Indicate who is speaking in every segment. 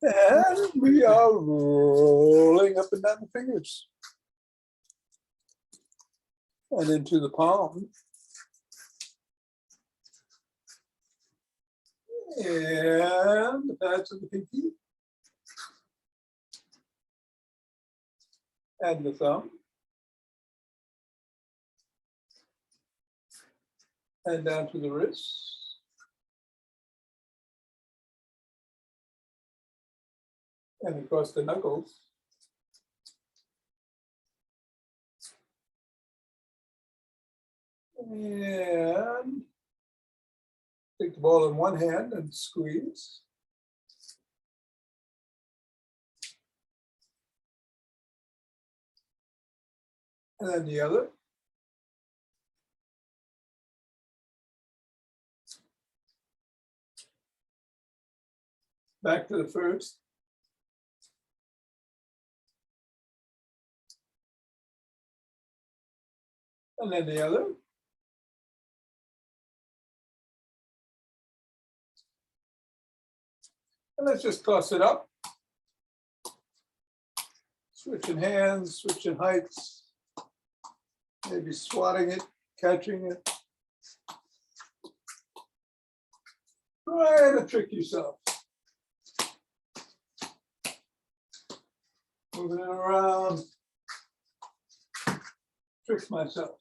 Speaker 1: And we are rolling up and down the fingers and into the palm. And the pads of the pinky. And the thumb. And down to the wrist. And across the knuckles. And take the ball in one hand and squeeze. And then the other. Back to the first. And then the other. And let's just toss it up. Switching hands, switching heights. Maybe swatting it, catching it. Try to trick yourself. Moving it around. Trick myself.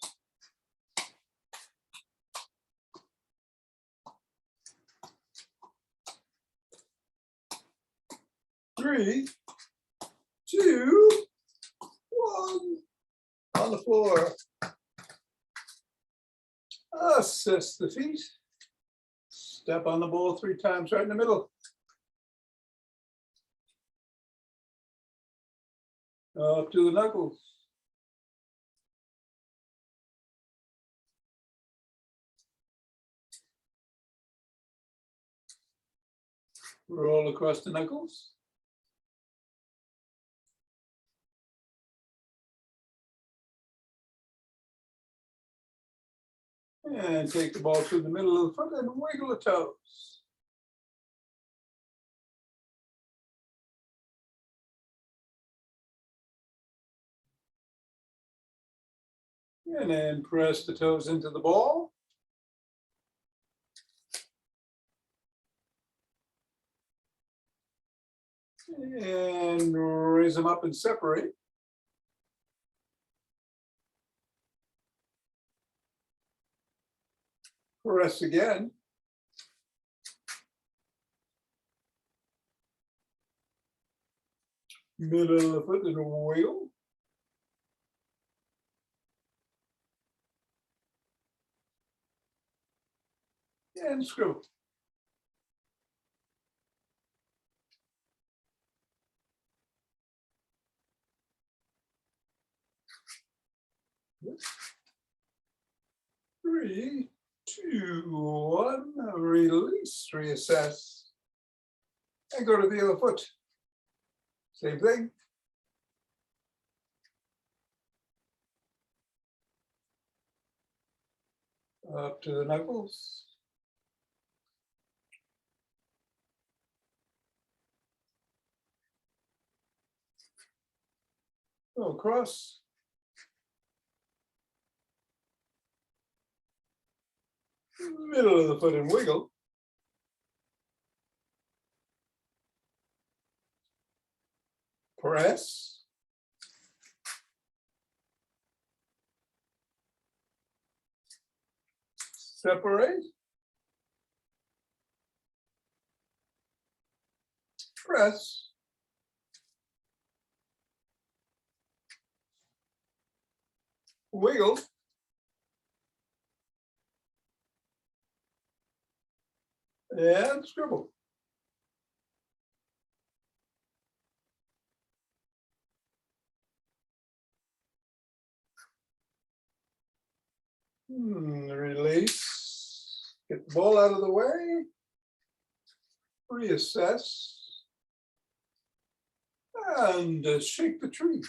Speaker 1: Three, two, one. On the floor. Assist the feet. Step on the ball 3 times right in the middle. Up to the knuckles. Roll across the knuckles. And take the ball through the middle of the foot and wiggle the toes. And then press the toes into the ball. And raise them up and separate. Press again. Middle of the foot and wiggle. And screw. Three, two, one. Release, reassess, and go to the other foot. Same thing. Up to the knuckles. Go across. Middle of the foot and wiggle. Press. Separate. Press. Wiggle. And scribble. Release. Get the ball out of the way. Reassess. And shake the tree.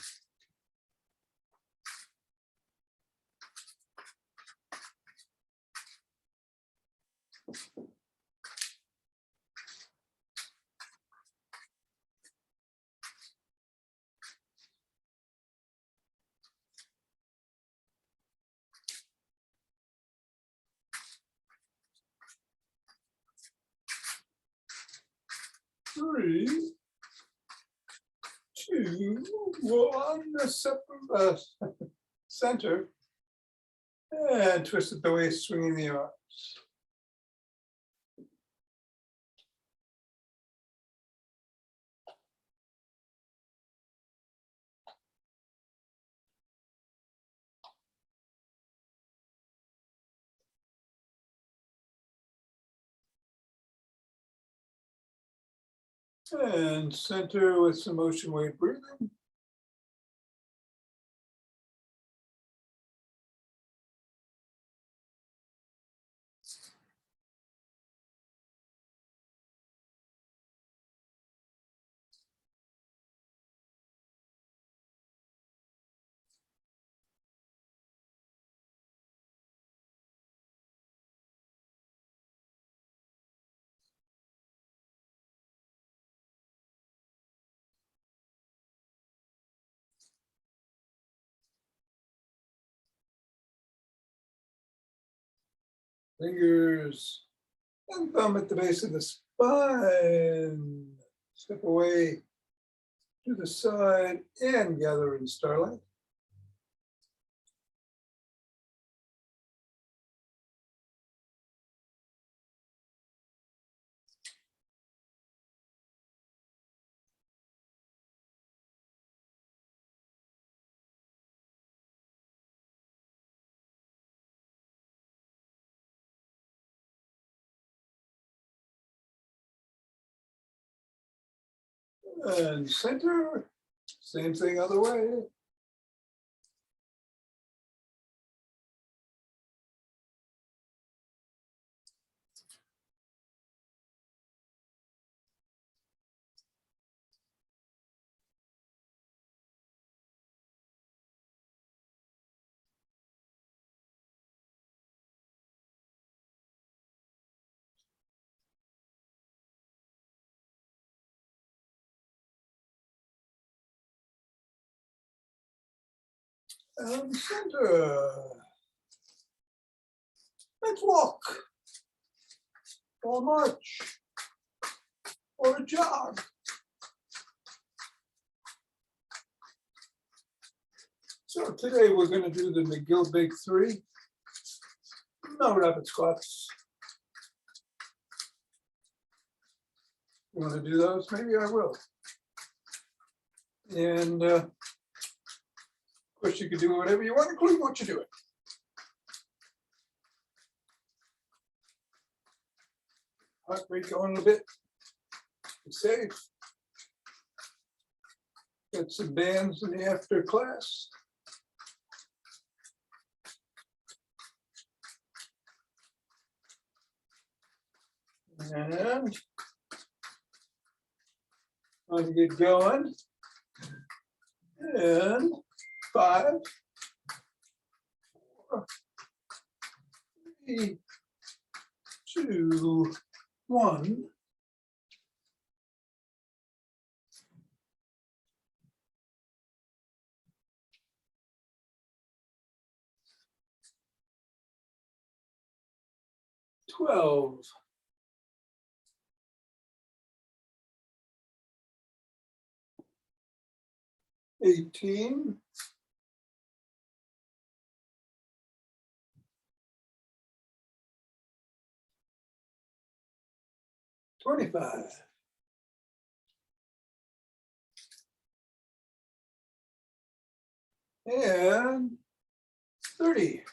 Speaker 1: 3, 2, 1, center, and twist at the waist, swinging the arms. And center with some ocean wave breathing. Fingers and thumb at the base of the spine. Step away to the side and gather in starlight. And center, same thing other way. And center. Let's walk, or march, or jog. So today we're going to do the McGill Big 3. No rapid squats. You want to do those? Maybe I will. And of course, you can do whatever you want, including what you're doing. Heart rate going a bit. Be safe. Get some bands in the after class. And I'll get going. And 5, 4, 3, 2, 1. Twelve. 18. 25. And 30.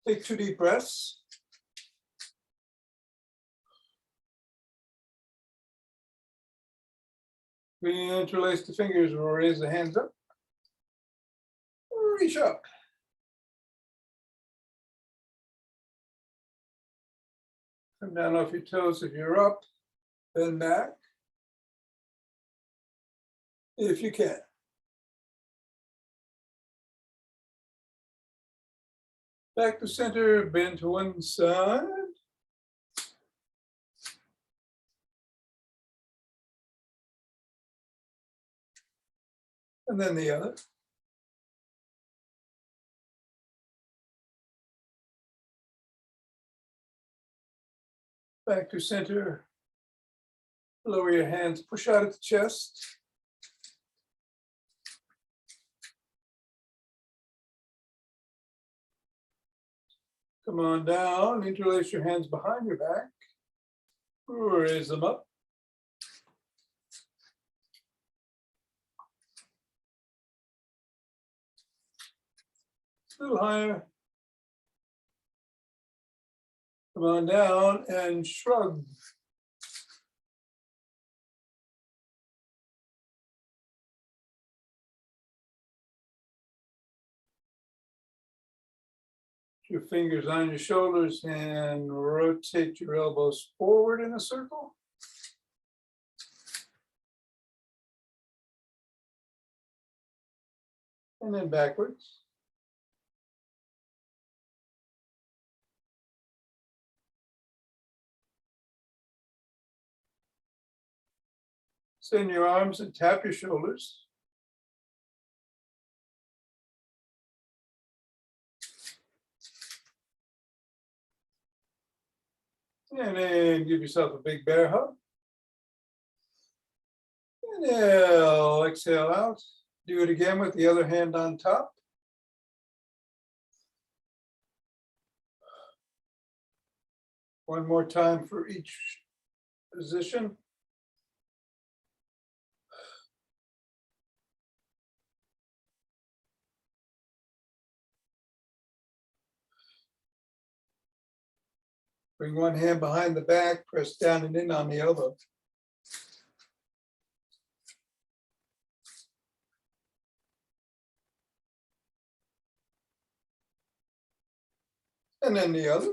Speaker 1: Take 2 deep breaths. Interlace the fingers or raise the hands up. Reach up. Come down off your toes if you're up. Bend back. If you can. Back to center, bend to one side. And then the other. Back to center. Lower your hands, push out at the chest. Come on down, interlace your hands behind your back. Raise them up. A little higher. Come on down and shrug. Your fingers on your shoulders and rotate your elbows forward in a circle. And then backwards. Send your arms and tap your shoulders. And then give yourself a big bear hug. Inhale, exhale out. Do it again with the other hand on top. One more time for each position. Bring one hand behind the back, press down and in on the elbow. And then the other.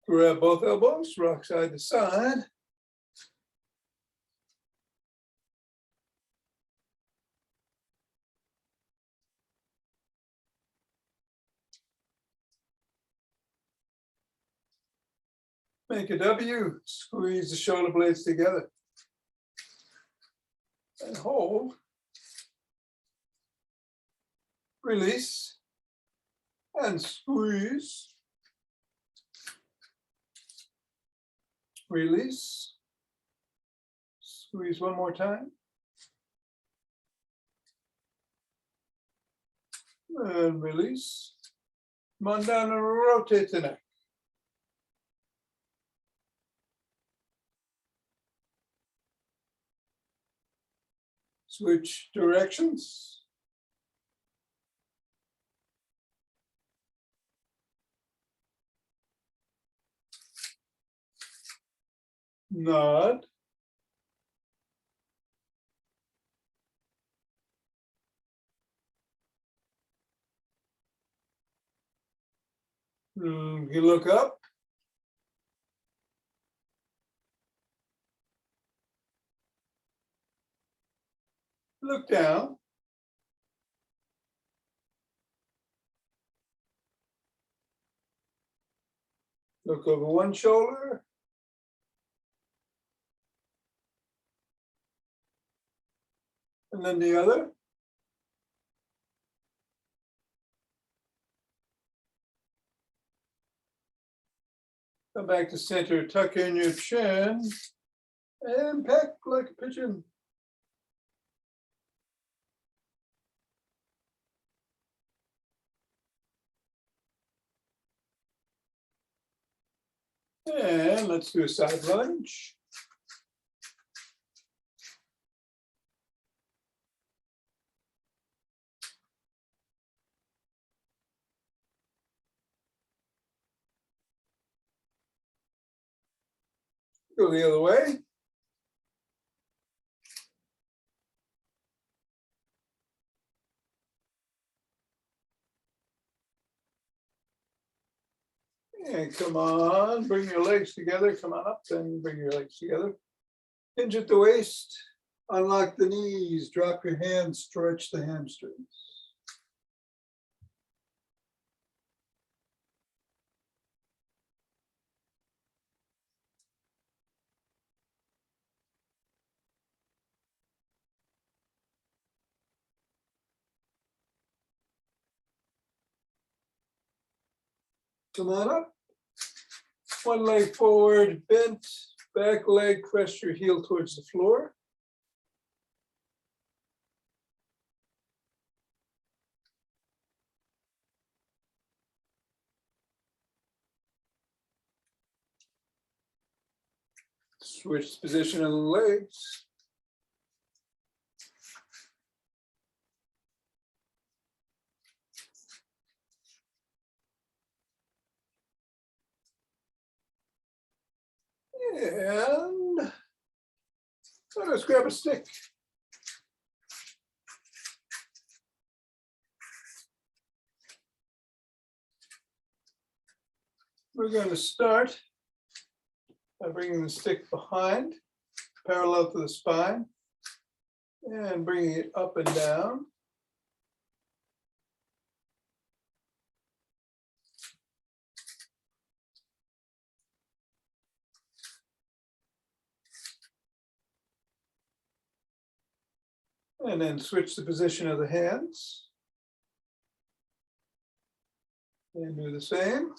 Speaker 1: Grab both elbows, rock side to side. Make a W, squeeze the shoulder blades together. And hold. Release. And squeeze. Release. Squeeze one more time. And release. Come on down and rotate the neck. Switch directions. Nod. You look up. Look down. Look over one shoulder. And then the other. Come back to center, tuck in your chin, and peck like a pigeon. And let's do a side lunge. Go the other way. And come on, bring your legs together. Come on up, then bring your legs together. Hinge at the waist, unlock the knees, drop your hands, stretch the hamstrings. Come on up. One leg forward, bent, back leg, press your heel towards the floor. Switch position of the legs. And let's grab a stick. We're going to start by bringing the stick behind, parallel to the spine, and bringing it up and down. And then switch the position of the hands. And do the same.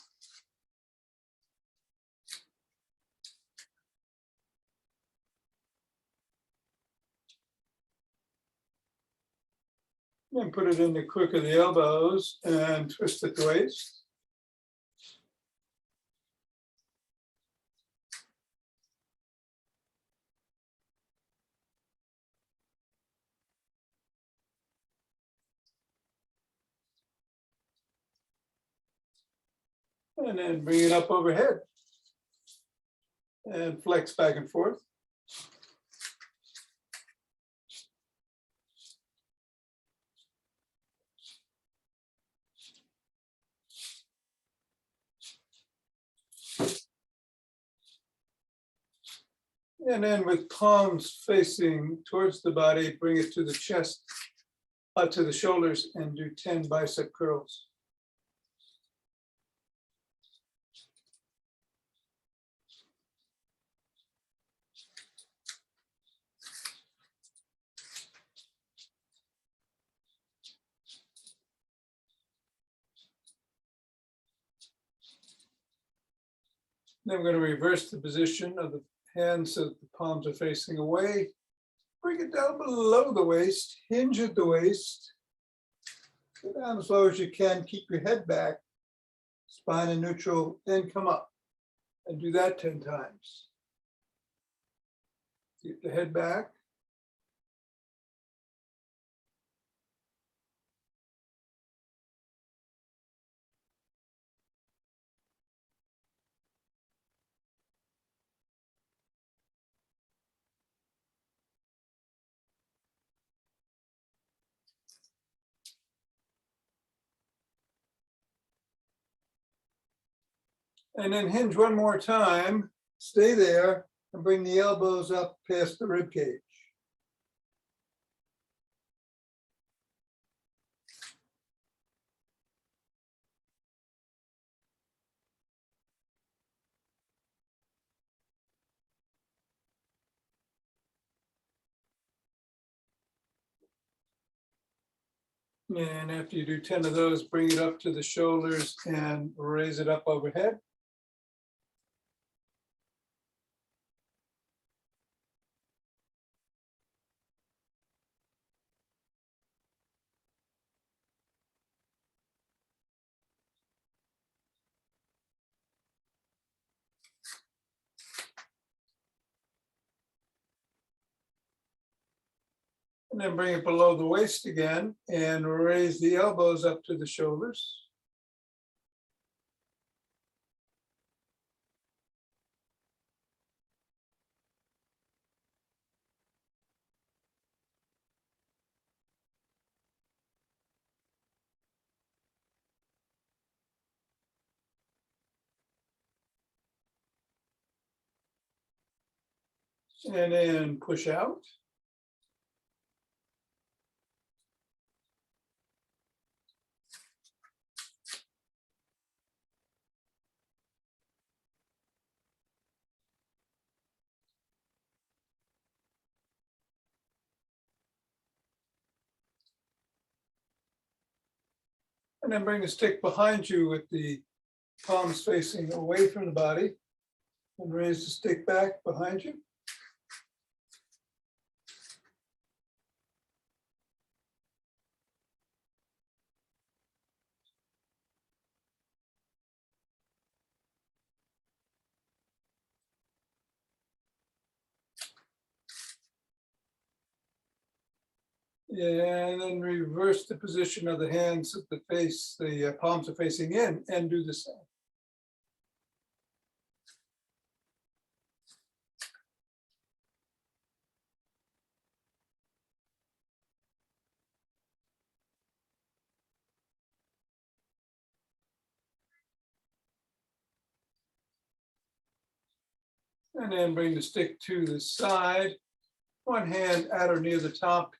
Speaker 1: And put it in the crook of the elbows and twist at the waist. And then bring it up overhead. And flex back and forth. And then with palms facing towards the body, bring it to the chest, to the shoulders, and do 10 bicep curls. Then we're going to reverse the position of the hands so that the palms are facing away. Bring it down below the waist, hinge at the waist. Go down as low as you can, keep your head back, spine in neutral, and come up. And do that 10 times. Keep the head back. And then hinge one more time, stay there, and bring the elbows up past the rib cage. And after you do 10 of those, bring it up to the shoulders and raise it up overhead. And then bring it below the waist again and raise the elbows up to the shoulders. And then push out. And then bring the stick behind you with the palms facing away from the body, and raise the stick back behind you. And then reverse the position of the hands at the face, the palms are facing in, and do the same. And then bring the stick to the side, one hand at or near the top,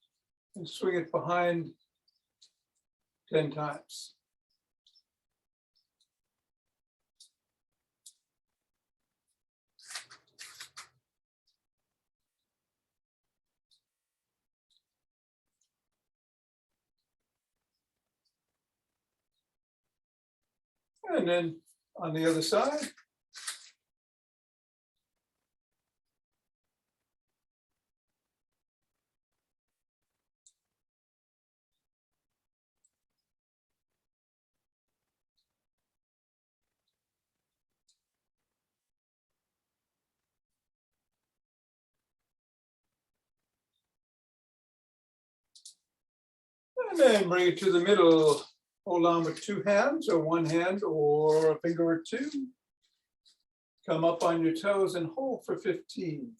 Speaker 1: and swing it behind 10 times. And then on the other side. And then bring it to the middle. Hold on with two hands or one hand or a finger or two. Come up on your toes and hold for 15.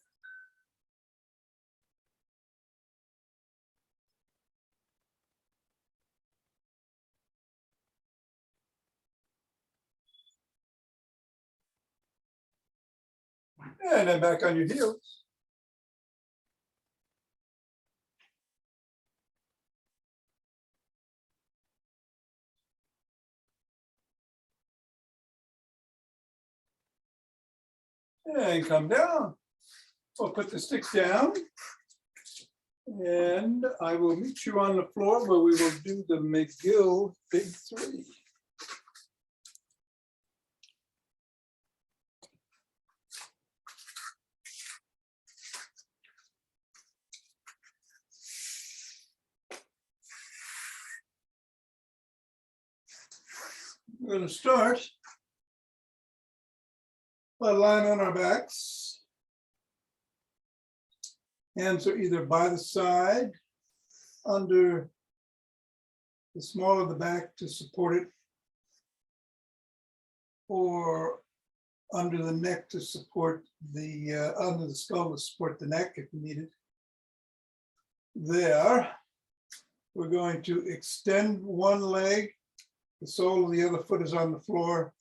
Speaker 1: And then back on your heels. And come down. We'll put the stick down. And I will meet you on the floor where we will do the McGill Big Three. We're going to start by lying on our backs. Hands are either by the side, under the small of the back to support it, or under the neck to support the, under the skull to support the neck if you need it. There, we're going to extend one leg. The sole of the other foot is on the floor.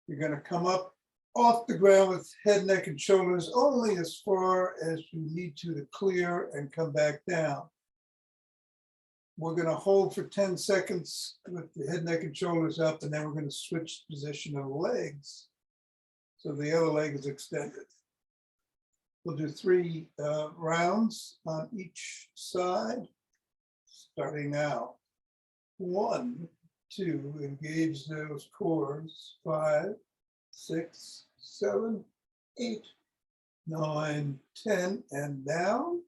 Speaker 1: You're going to come up off the ground with head, neck, and shoulders only as far as you need to clear and come back down. We're going to hold for 10 seconds with the head, neck, and shoulders up, and then we're going to switch the position of the legs. So the other leg is extended. We'll do 3 rounds on each side, starting now. 1, 2, engage those cores. 5, 6, 7, 8, 9, 10, and down.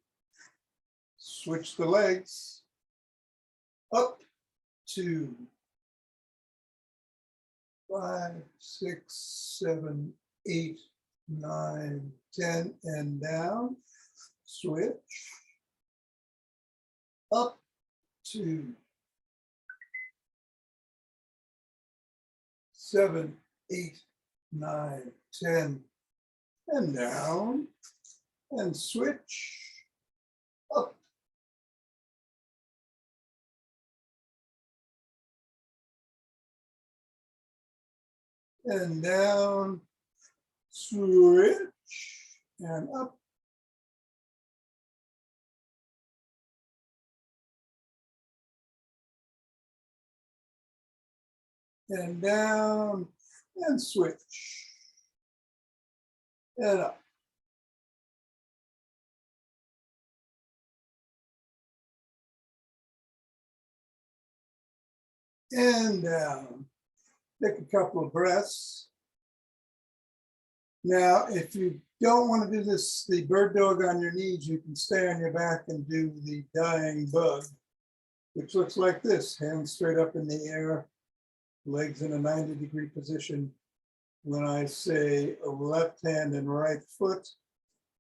Speaker 1: Switch the legs. Up, 2, 5, 6, 7, 8, 9, 10, and down. Switch. Up, 2, 7, 8, 9, 10, and down, and switch. Up. And down, switch, and up. And down, and switch, and up. And down, Take a couple of breaths. Now, if you don't want to do this, the bird dog on your knees, you can stay on your back and do the dying bug, which looks like this: hands straight up in the air, legs in a 90-degree position. When I say left hand and right foot,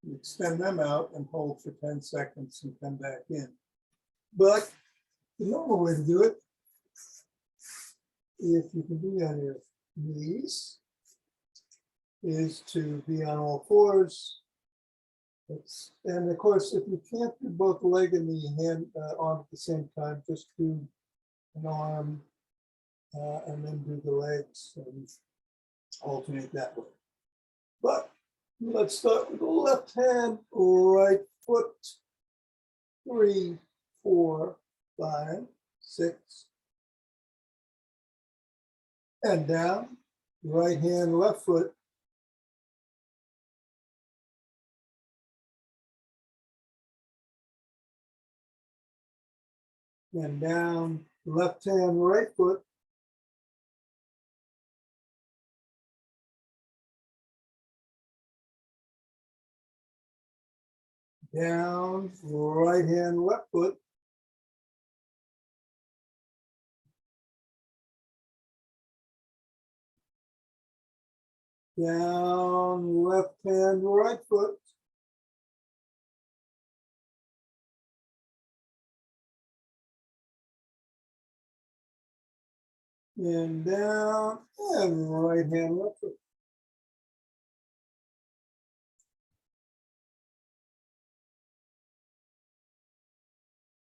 Speaker 1: you extend them out and hold for 10 seconds and come back in. But the normal way to do it, if you can be on your knees, is to be on all fours. And of course, if you can't do both the leg and the hand on at the same time, just do an arm and then do the legs and alternate that way. But let's start with the left hand, right foot. 3, 4, 5, 6. And down. Right hand, left foot. And down. Left hand, right foot. Down, right hand, left foot. Down, left hand, right foot. And down, and right hand, left foot.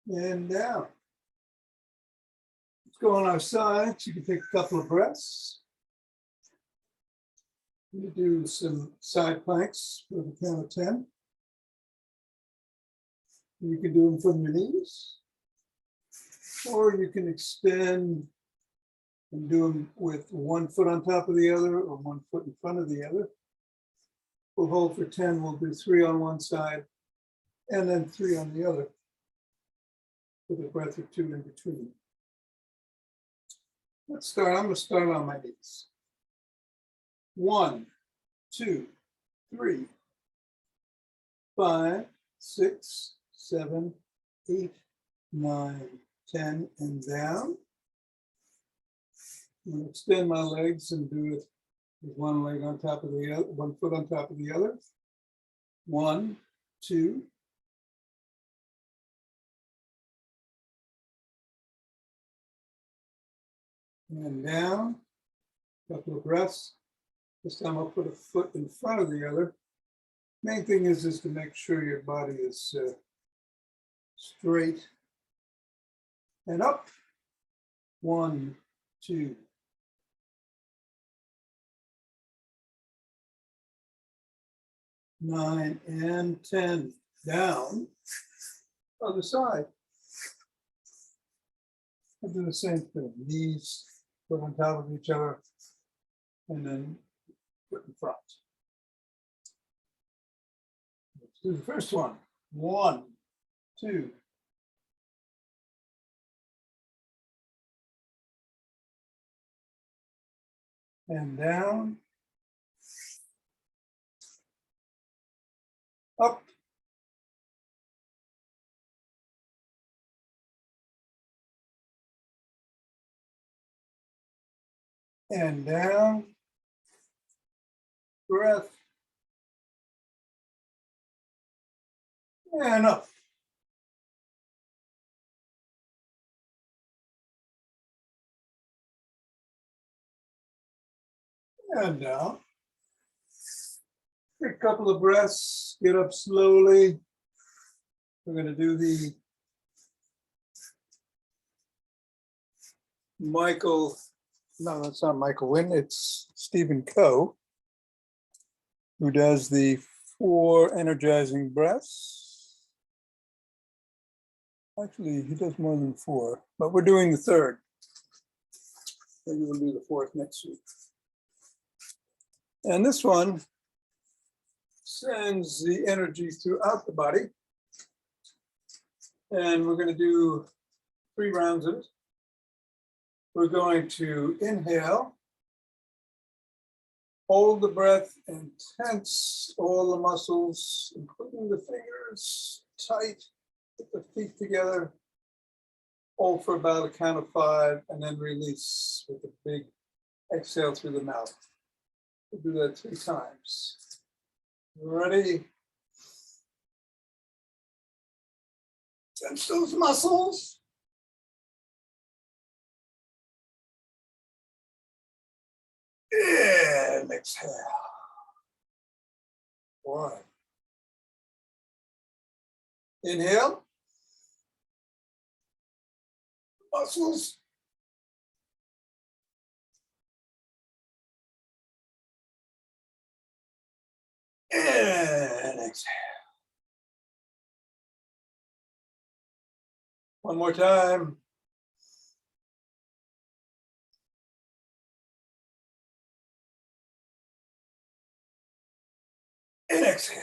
Speaker 1: And down. Let's go on our sides. You can take a couple of breaths. You do some side planks for the count of 10. You can do them from your knees, or you can extend and do them with one foot on top of the other or one foot in front of the other. We'll hold for 10. We'll do 3 on one side and then 3 on the other, with a breath or 2 in between. Let's start. I'm going to start on my knees. 1, 2, 3, 5, 6, 7, 8, 9, 10, and down. I'm going to extend my legs and do it with one leg on top of the other, one foot on top of the other. 1, 2. And down. Couple of breaths. This time I'll put a foot in front of the other. Main thing is to make sure your body is straight and up. 1, 2. 9 and 10. Down. Other side. I'll do the same thing. Knees put on top of each other and then put in front. Let's do the first one. 1, 2. And down. Up. And down. Breath. And up. And down. Take a couple of breaths, get up slowly. We're going to do the Michael, no, that's not Michael Wynn, it's Stephen Coe, who does the 4 energizing breaths. Actually, he does more than 4, but we're doing the 3rd. Maybe we'll do the 4th next week. And this one sends the energy throughout the body. And we're going to do 3 rounds of it. We're going to inhale Hold the breath and tense all the muscles, including the fingers, tight. Put the feet together. Hold for about a count of 5 and then release with a big exhale through the mouth. We'll do that 3 times. Ready? Tense those muscles. And exhale. 1. Inhale. Muscles. And exhale. One more time. And exhale.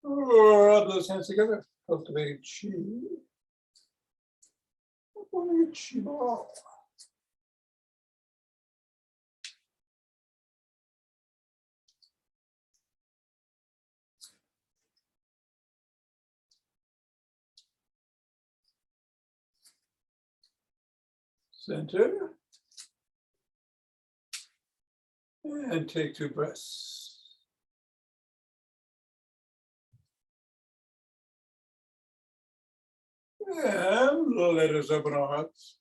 Speaker 1: Rub those hands together. Cultivate chi. Chi ball. Center. And take 2 breaths. And let us open our hearts.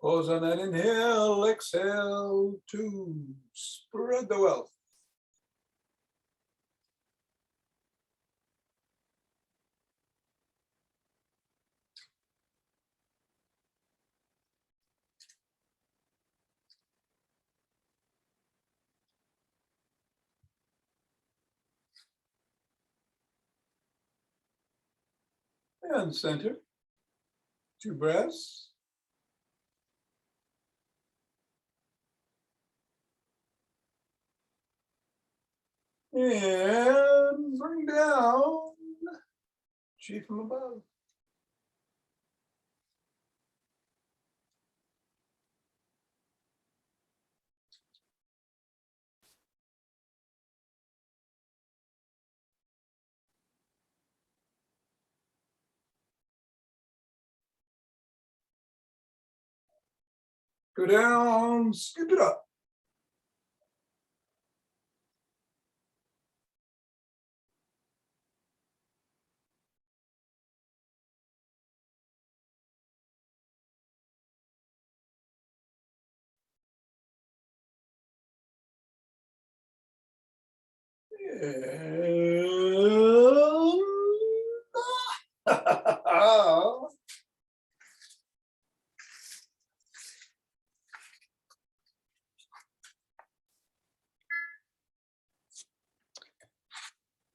Speaker 1: Pause on that inhale, exhale, 2. Spread the wealth. And center. 2 breaths. And bring down chi from above. Go down, scoop it up.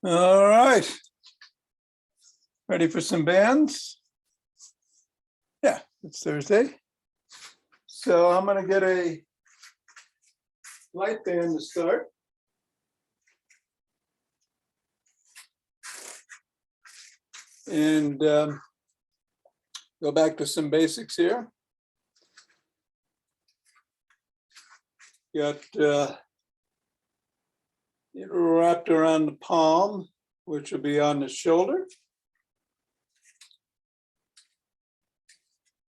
Speaker 1: All right. Ready for some bands? Yeah, it's Thursday. So I'm going to get a light band to start. And go back to some basics here. Got it wrapped around the palm, which will be on the shoulder.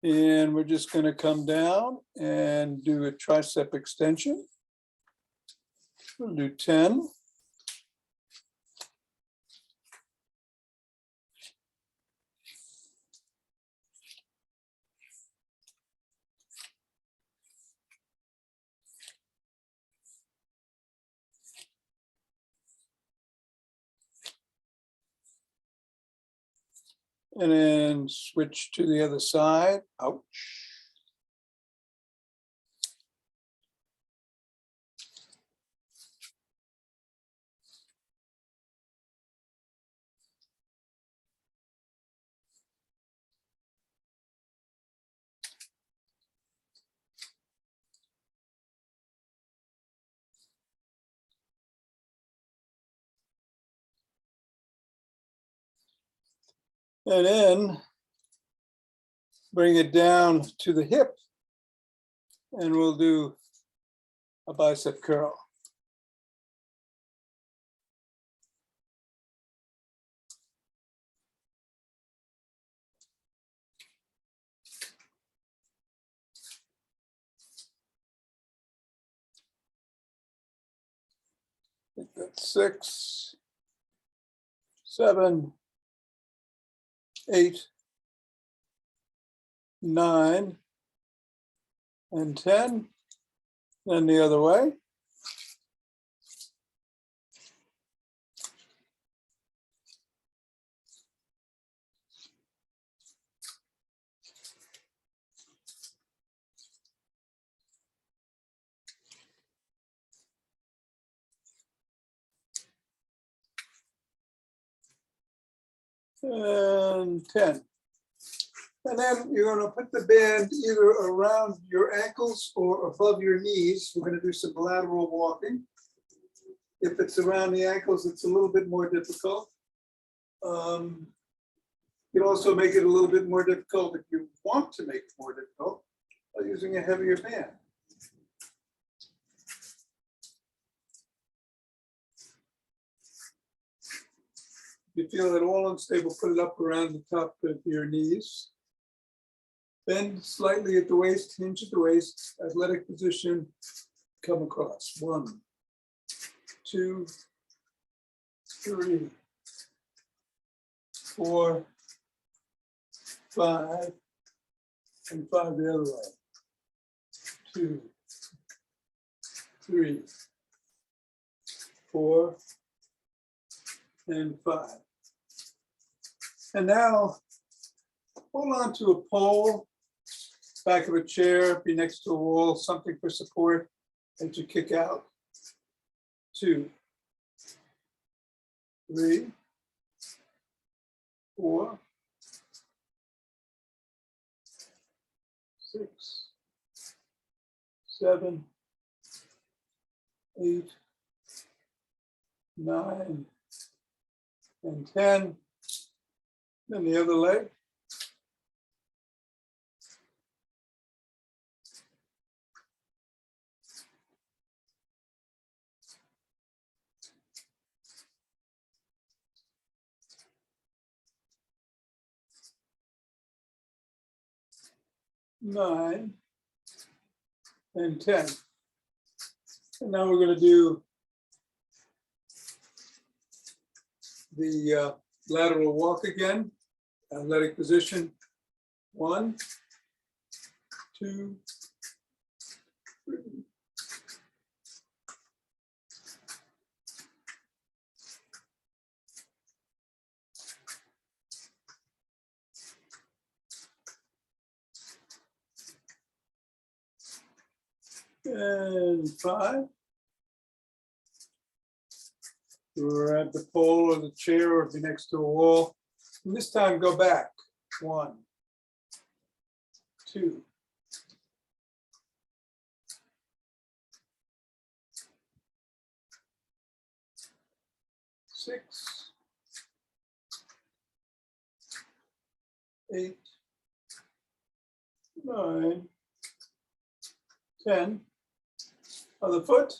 Speaker 1: And we're just going to come down and do a tricep extension. We'll do 10. And then switch to the other side. Ouch. And then bring it down to the hip, and we'll do a bicep curl. I think that's 6, 7, 8, 9, and 10. Then the other way. And 10. And then you're going to put the band either around your ankles or above your knees. We're going to do some lateral walking. If it's around the ankles, it's a little bit more difficult. You can also make it a little bit more difficult if you want to make it more difficult by using a heavier band. If you feel at all unstable, put it up around the top of your knees. Bend slightly at the waist, hinge at the waist, athletic position, come across. 1, 2, 3, 4, 5, and 5 the other way. 2, 3, 4, and 5. And now hold on to a pole, back of a chair, be next to a wall, something for support as you kick out. 2, 3, 4, 6, 7, 8, 9, and 10. Then the other leg. Nine and 10. And now we're going to do the lateral walk again, athletic position. 1, 2, 3. 5. Grab the pole or the chair or be next to a wall. And this time go back. 1, 2, 6, 8, 9, 10. Other foot.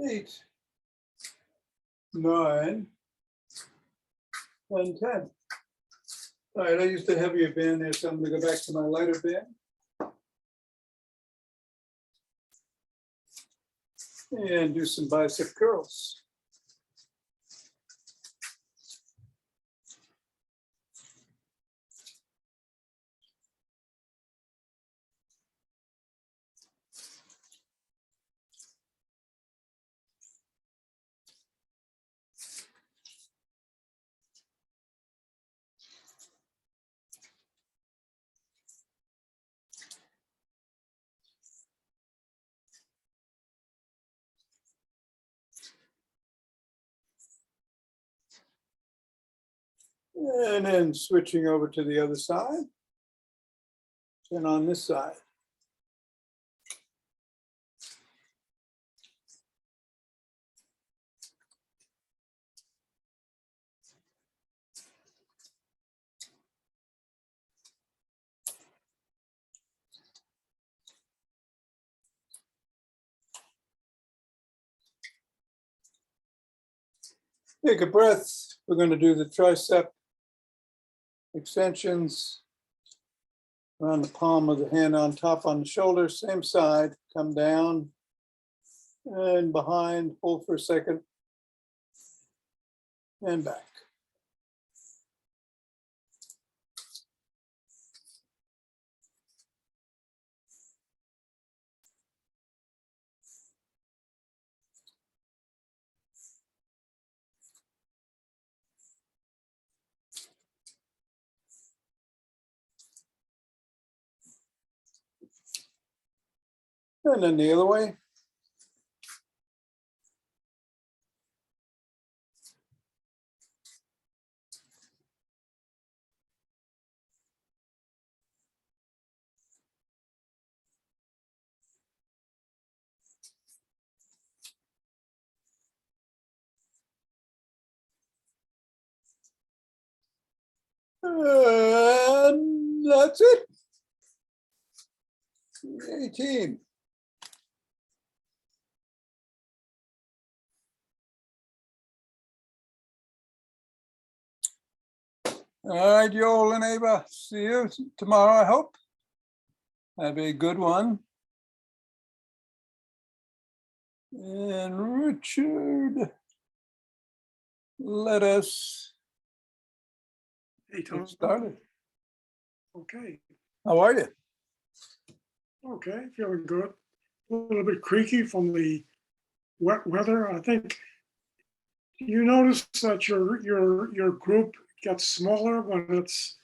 Speaker 1: 8, 9, and 10. All right, I used a heavier band there, so I'm going to go back to my lighter band. And do some bicep curls. And then switching over to the other side. And on this side. Take a breath. We're going to do the tricep extensions around the palm of the hand on top on the shoulder, same side, come down and behind, hold for a second and back. And then the other way. And that's it. 18. All right, Joel and Ava, see you tomorrow, I hope. Have a good one. And Richard, let us get started.
Speaker 2: Okay.
Speaker 1: How are you?
Speaker 2: Okay, feeling good. A little bit creaky from the wet weather. I think you notice that your group gets smaller when it's